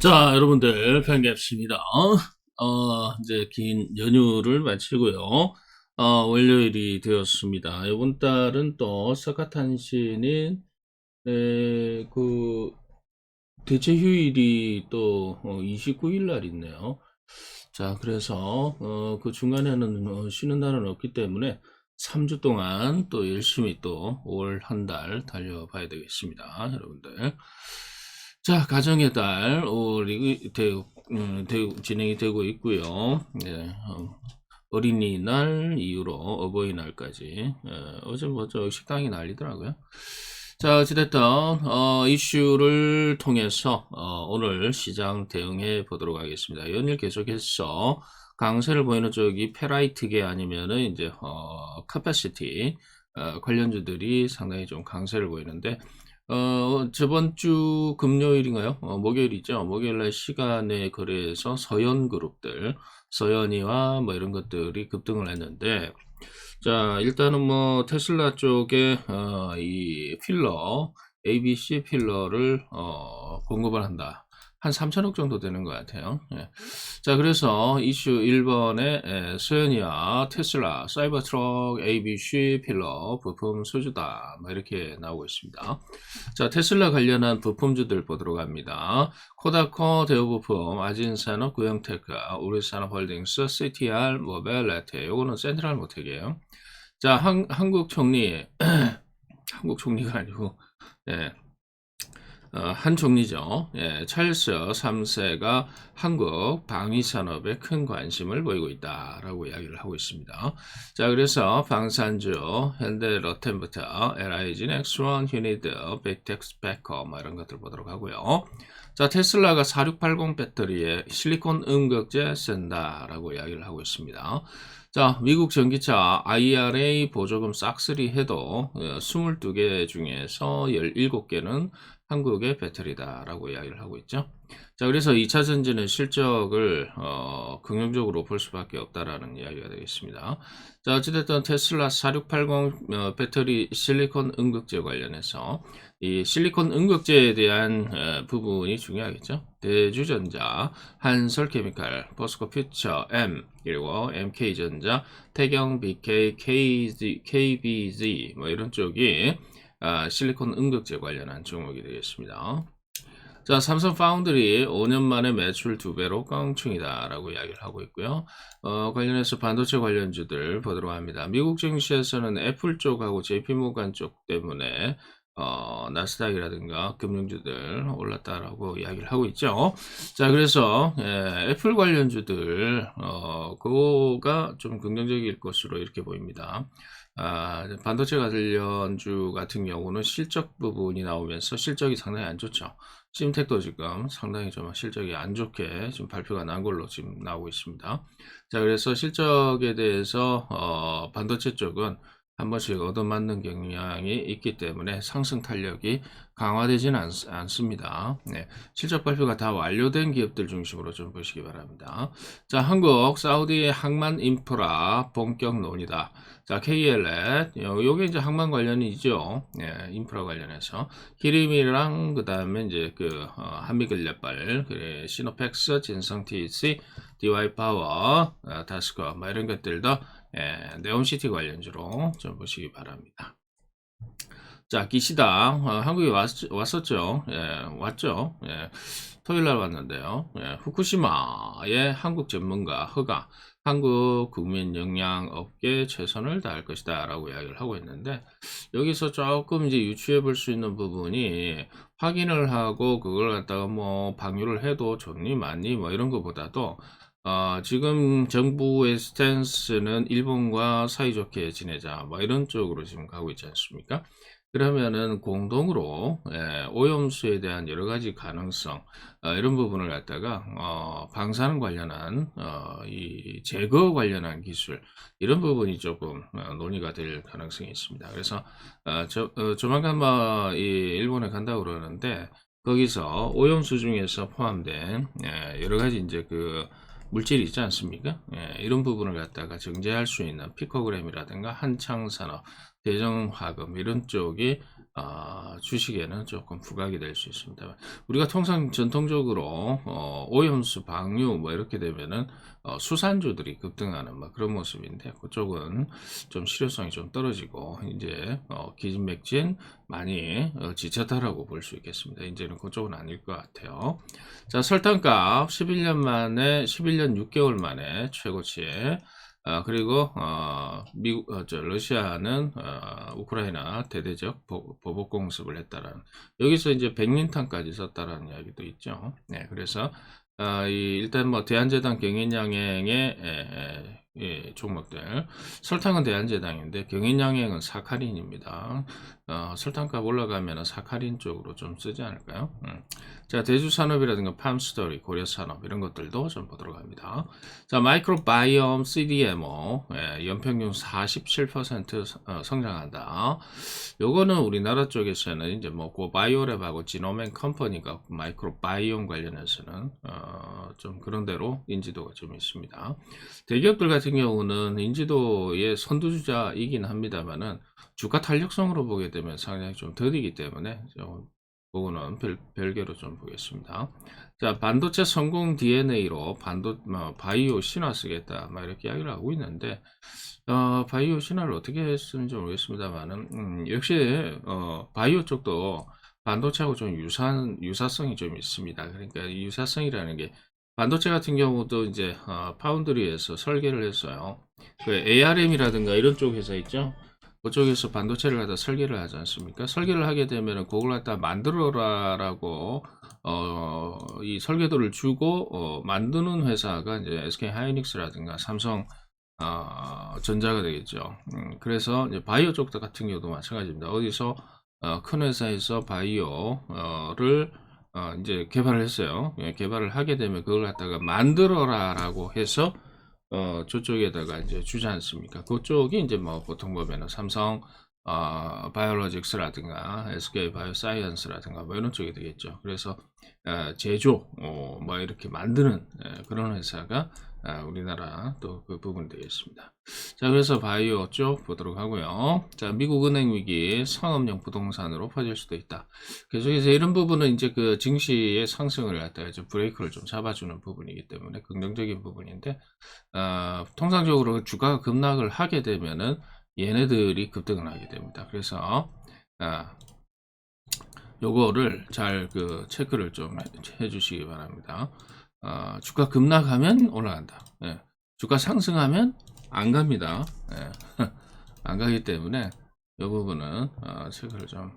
자, 여러분들 반갑습니다. 이제 긴 연휴를 마치고요. 월요일이 되었습니다. 이번 달은 또 석가탄신인 그 대체 휴일이 또 29일 날 있네요. 자, 그래서 그 중간에는 쉬는 날은 없기 때문에 3주 동안 또 열심히 또 올 한 달 달려봐야 되겠습니다, 여러분들. 자, 가정의 달, 진행이 되고 있고요. 네, 어린이날 이후로 어버이날까지, 어제 저 식당이 난리더라고요. 자, 어찌됐든, 이슈를 통해서, 오늘 시장 대응해 보도록 하겠습니다. 연일 계속해서 강세를 보이는 쪽이 페라이트계 아니면은 이제, 카파시티, 관련주들이 상당히 좀 강세를 보이는데, 저번 주 금요일인가요? 목요일이죠. 목요일날 시간에 거래해서 서현 그룹들, 서현이와 뭐 이런 것들이 급등을 했는데, 자, 일단은 뭐 테슬라 쪽에 이 필러, ABC 필러를 공급을 한다. 한 3천억 정도 되는 것 같아요. 예. 자, 그래서 이슈 1번에 서현이와 테슬라, 사이버트럭, ABC 필러 부품 수주다. 뭐 이렇게 나오고 있습니다. 자, 테슬라 관련한 부품주들 보도록 합니다. 코다코 대우부품, 아진산업, 구형테크, 우리산업홀딩스, CTR, 모벨레트. 요거는 센트럴 모텍이에요. 자, 한국 총리, 한국 총리가 아니고, 예, 한 총리죠. 예, 찰스 3세가 한국 방위산업에 큰 관심을 보이고 있다라고 이야기를 하고 있습니다. 자, 그래서 방산주, 현대 로템부터 LIG, 넥스원, 휴니드, 빅텍스, 베커 뭐 이런 것들 보도록 하고요. 자, 테슬라가 4680 배터리에 실리콘 음극재 쓴다라고 이야기를 하고 있습니다. 자, 미국 전기차 IRA 보조금 싹쓸이 해도 22개 중에서 17개는 한국의 배터리다라고 이야기를 하고 있죠. 자, 그래서 2차 전지는 실적을 긍정적으로 볼 수밖에 없다라는 이야기가 되겠습니다. 자, 어찌됐든 테슬라 4680 배터리 실리콘 음극재 관련해서 이 실리콘 음극재에 대한 부분이 중요하겠죠. 대주전자, 한솔케미칼, 포스코퓨처, M, 그리고 MK전자, 태경, BK, KBZ 뭐 이런 쪽이 실리콘 음극재 관련한 종목이 되겠습니다. 자, 삼성 파운드리 5년 만에 매출 2배로 깡충이다 라고 이야기를 하고 있고요. 관련해서 반도체 관련주들 보도록 합니다. 미국 증시에서는 애플 쪽하고 JP모간 쪽 때문에 나스닥이라든가 금융주들 올랐다라고 이야기를 하고 있죠. 자, 그래서 애플 관련주들 그거가 좀 긍정적일 것으로 이렇게 보입니다. 반도체 관련주 같은 경우는 실적 부분이 나오면서 실적이 상당히 안 좋죠. 심텍도 지금 상당히 좀 실적이 안 좋게 지금 발표가 난 걸로 지금 나오고 있습니다. 자, 그래서 실적에 대해서 반도체 쪽은 한 번씩 얻어맞는 경향이 있기 때문에 상승 탄력이 강화되지는 않습니다. 네, 실적 발표가 다 완료된 기업들 중심으로 좀 보시기 바랍니다. 자, 한국 사우디의 항만 인프라 본격 논의다. 자, KLS 요게 이제 항만 관련이죠. 네, 인프라 관련해서 히림이랑 그 다음에 이제 그 한미근력발, 그래 시노펙스, 진성 TC, DY 파워, 다스코 뭐 이런 것들도 네온시티 관련주로 좀 보시기 바랍니다. 자, 기시다 한국에 왔었죠. 왔죠. 토요일 날 왔는데요. 후쿠시마의 한국 전문가 허가 한국 국민 영양업계 최선을 다할 것이다 라고 이야기를 하고 있는데, 여기서 조금 이제 유추해 볼 수 있는 부분이, 확인을 하고 그걸 갖다가 뭐 방류를 해도 좋니 많니 뭐 이런 것보다도 지금 정부의 스탠스는 일본과 사이좋게 지내자 뭐 이런 쪽으로 지금 가고 있지 않습니까? 그러면은 공동으로 오염수에 대한 여러 가지 가능성, 이런 부분을 갖다가 방사능 관련한 이 제거 관련한 기술, 이런 부분이 조금 논의가 될 가능성이 있습니다. 그래서 조만간 이 일본에 간다고 그러는데, 거기서 오염수 중에서 포함된 여러 가지 이제 그 물질이 있지 않습니까? 이런 부분을 갖다가 정제할 수 있는 피코그램이라든가 한창산업, 대정화금 이런 쪽이 주식에는 조금 부각이 될 수 있습니다. 우리가 통상 전통적으로 오염수, 방류 뭐 이렇게 되면은 수산주들이 급등하는 뭐 그런 모습인데 그쪽은 좀 실효성이 좀 떨어지고 이제 기진맥진 많이 지쳤다라고 볼 수 있겠습니다. 이제는 그쪽은 아닐 것 같아요. 자, 설탕값 11년 6개월 만에 최고치에 그리고 미국, 러시아는 우크라이나 대대적 보복 공습을 했다라는 여기서 이제 백린탄까지 썼다라는 이야기도 있죠. 네, 그래서 일단 뭐 대한제당 경인양행의 종목들 설탕은 대한제당인데 경인양행은 사카린입니다. 설탕값 올라가면 사카린 쪽으로 좀 쓰지 않을까요? 자, 대주산업이라든가 팜스토리, 고려산업 이런 것들도 좀 보도록 합니다. 자, 마이크로바이옴 CDMO 연평균 47% 성장한다. 요거는 우리나라 쪽에서는 이제 뭐 바이오랩하고 지노맨 컴퍼니가 마이크로바이옴 관련해서는 좀 그런 대로 인지도가 좀 있습니다. 대기업들 같은 경우는 인지도의 선두주자이긴 합니다만은 주가 탄력성으로 보게 되면 상당히 좀 더디기 때문에 그거는 별개로 좀 보겠습니다. 자, 반도체 성공 DNA로 바이오 신화 쓰겠다, 막 이렇게 이야기를 하고 있는데, 바이오 신화를 어떻게 쓰는지 모르겠습니다만은, 역시, 바이오 쪽도 반도체하고 좀 유사성이 좀 있습니다. 그러니까 유사성이라는 게, 반도체 같은 경우도 이제, 파운드리에서 설계를 했어요. 그 ARM이라든가 이런 쪽 회사 있죠? 그쪽에서 반도체를 갖다 설계를 하지 않습니까? 설계를 하게 되면은 그걸 갖다 만들어라라고 이 설계도를 주고 만드는 회사가 이제 SK 하이닉스라든가 삼성 전자가 되겠죠. 그래서 이제 바이오 쪽 같은 경우도 마찬가지입니다. 어디서 큰 회사에서 바이오를 이제 개발을 했어요. 예, 개발을 하게 되면 그걸 갖다가 만들어라라고 해서 저쪽에다가 이제 주지 않습니까? 그쪽이 이제 뭐 보통 보면은 삼성 바이오로직스라든가 SK 바이오사이언스라든가 뭐 이런 쪽이 되겠죠. 그래서 제조 뭐 이렇게 만드는 그런 회사가 우리나라 또 그 부분 되겠습니다. 자, 그래서 바이오 쪽 보도록 하고요. 자, 미국 은행 위기 상업용 부동산으로 퍼질 수도 있다. 계속해서 이런 부분은 이제 그 증시의 상승을 갖다가 이제 브레이크를 좀 잡아주는 부분이기 때문에 긍정적인 부분인데 통상적으로 주가가 급락을 하게 되면은 얘네들이 급등을 하게 됩니다. 그래서 요거를 잘 그 체크를 좀 해주시기 바랍니다. 주가 급락하면 올라간다. 예. 주가 상승하면 안 갑니다. 예. 안 가기 때문에 이 부분은 체크를 좀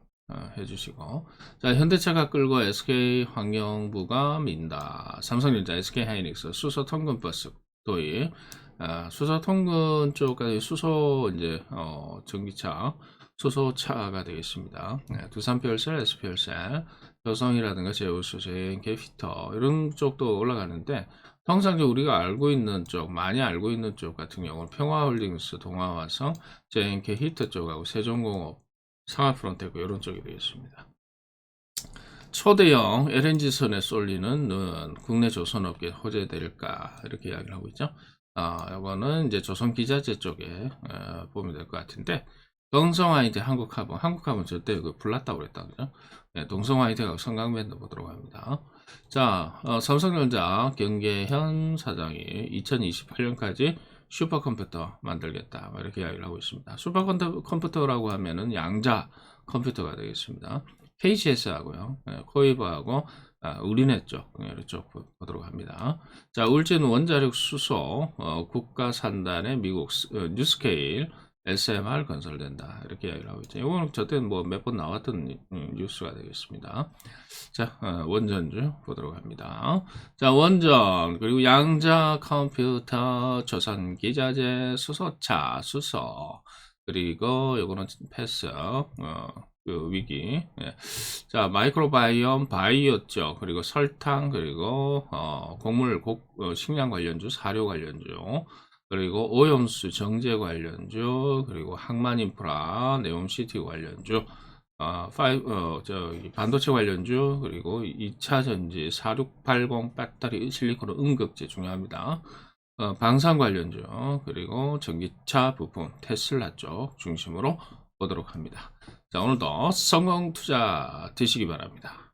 해주시고, 자, 현대차가 끌고 SK 환경부가 민다. 삼성전자, SK 하이닉스 수소 통근 버스 도입. 수소 통근 쪽까지 수소 이제 전기차 수소차가 되겠습니다. 두산 퓨얼셀, S 퓨얼셀, 여성이라든가 제우스, JNK 피터 이런 쪽도 올라가는데 통상적으로 우리가 알고 있는 쪽, 많이 알고 있는 쪽 같은 경우는 평화홀딩스, 동아화성, JNK 히터 쪽하고 세종공업, 상하프론테크 이런 쪽이 되겠습니다. 초대형 LNG선에 쏠리는 국내 조선업계 호재될까 이렇게 이야기를 하고 있죠. 이거는 이제 조선기자재 쪽에 보면 될 것 같은데 동성화이트 한국화분 절대 그 불났다고 그랬다 그죠? 네, 동성화이트가 성강밴드 보도록 합니다. 자, 삼성전자 경계현 사장이 2028년까지 슈퍼컴퓨터 만들겠다 이렇게 이야기를 하고 있습니다. 슈퍼컴퓨터라고 하면은 양자 컴퓨터가 되겠습니다. KCS하고요, 코이버하고 우리네 쪽, 이쪽 보도록 합니다. 자, 울진 원자력 수소 국가 산단의 미국 뉴스케일 SMR 건설된다 이렇게 이야기를 하고 있죠. 이거는 저때는 뭐 몇 번 나왔던 뉴스가 되겠습니다. 자, 원전주 보도록 합니다. 자, 원전 그리고 양자 컴퓨터 조선 기자재 수소차 수소 그리고 요거는 패스 그 위기. 예. 자, 마이크로바이옴 바이오 쪽 그리고 설탕 그리고 곡물 식량 관련주 사료 관련주 그리고 오염수 정제 관련주 그리고 항만인프라 네옴시티 관련주 반도체 관련주 그리고 2차전지 4680 배터리 실리콘 응급제 중요합니다. 방산 관련주 그리고 전기차 부품 테슬라 쪽 중심으로 보도록 합니다. 자, 오늘도 성공 투자 되시기 바랍니다.